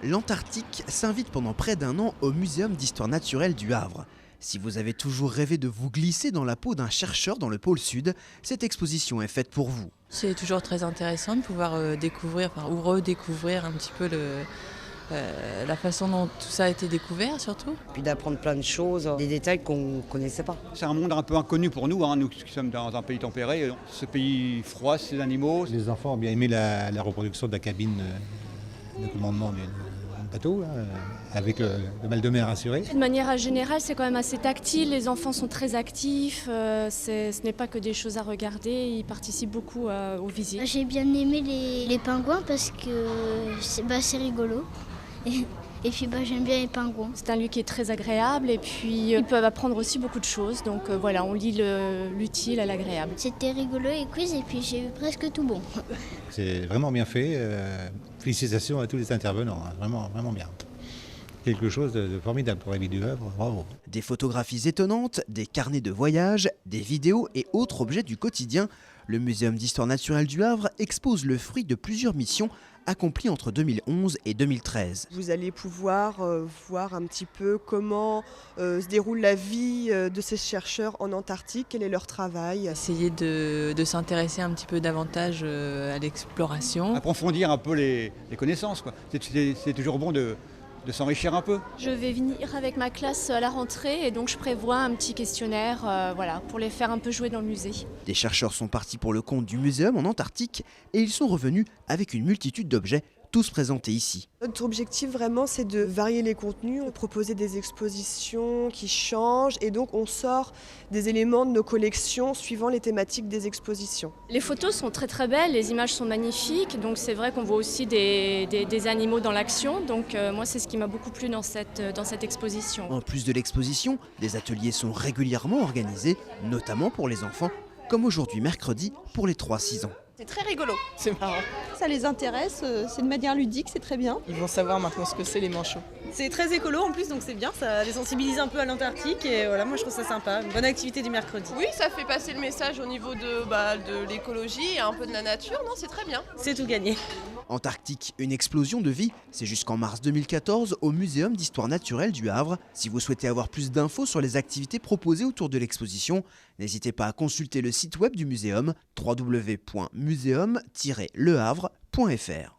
L'Antarctique s'invite pendant près d'un an au Muséum d'histoire naturelle du Havre. Si vous avez toujours rêvé de vous glisser dans la peau d'un chercheur dans le pôle Sud, cette exposition est faite pour vous. C'est toujours très intéressant de pouvoir découvrir ou redécouvrir un petit peu la façon dont tout ça a été découvert surtout. Puis d'apprendre plein de choses, des détails qu'on ne connaissait pas. C'est un monde un peu inconnu pour nous, nous qui sommes dans un pays tempéré, ce pays froid, ces animaux. Les enfants ont bien aimé la reproduction de la cabine de commandement du bateau, avec le mal de mer assuré. De manière générale, c'est quand même assez tactile, les enfants sont très actifs, ce n'est pas que des choses à regarder, ils participent beaucoup aux visites. J'ai bien aimé les pingouins parce que c'est rigolo. Et puis j'aime bien les pingouins. C'est un lieu qui est très agréable et puis ils peuvent apprendre aussi beaucoup de choses. Donc voilà, on lie l'utile à l'agréable. C'était rigolo et quiz et puis j'ai eu presque tout bon. C'est vraiment bien fait. Félicitations à tous les intervenants, vraiment, vraiment bien. Quelque chose de formidable pour la ville du Havre, bravo. Des photographies étonnantes, des carnets de voyage, des vidéos et autres objets du quotidien. Le Muséum d'histoire naturelle du Havre expose le fruit de plusieurs missions accomplies entre 2011 et 2013. Vous allez pouvoir voir un petit peu comment se déroule la vie de ces chercheurs en Antarctique, quel est leur travail. Essayer de s'intéresser un petit peu davantage à l'exploration. Approfondir un peu les connaissances, quoi. C'est toujours bon de s'enrichir un peu. Je vais venir avec ma classe à la rentrée et donc je prévois un petit questionnaire pour les faire un peu jouer dans le musée. Des chercheurs sont partis pour le compte du muséum en Antarctique et ils sont revenus avec une multitude d'objets, tous présentés ici. Notre objectif vraiment c'est de varier les contenus, de proposer des expositions qui changent et donc on sort des éléments de nos collections suivant les thématiques des expositions. Les photos sont très très belles, les images sont magnifiques, donc c'est vrai qu'on voit aussi des animaux dans l'action, donc moi c'est ce qui m'a beaucoup plu dans cette exposition. En plus de l'exposition, des ateliers sont régulièrement organisés, notamment pour les enfants, comme aujourd'hui mercredi pour les 3-6 ans. C'est très rigolo, c'est marrant. Ça les intéresse, c'est de manière ludique, c'est très bien. Ils vont savoir maintenant ce que c'est les manchots. C'est très écolo en plus, donc c'est bien, ça les sensibilise un peu à l'Antarctique et voilà, moi je trouve ça sympa. Une bonne activité du mercredi. Oui, ça fait passer le message au niveau de l'écologie et un peu de la nature, non, c'est très bien. C'est tout gagné. Antarctique, une explosion de vie, c'est jusqu'en mars 2014 au Muséum d'histoire naturelle du Havre. Si vous souhaitez avoir plus d'infos sur les activités proposées autour de l'exposition, n'hésitez pas à consulter le site web du muséum www.museum-lehavre.fr.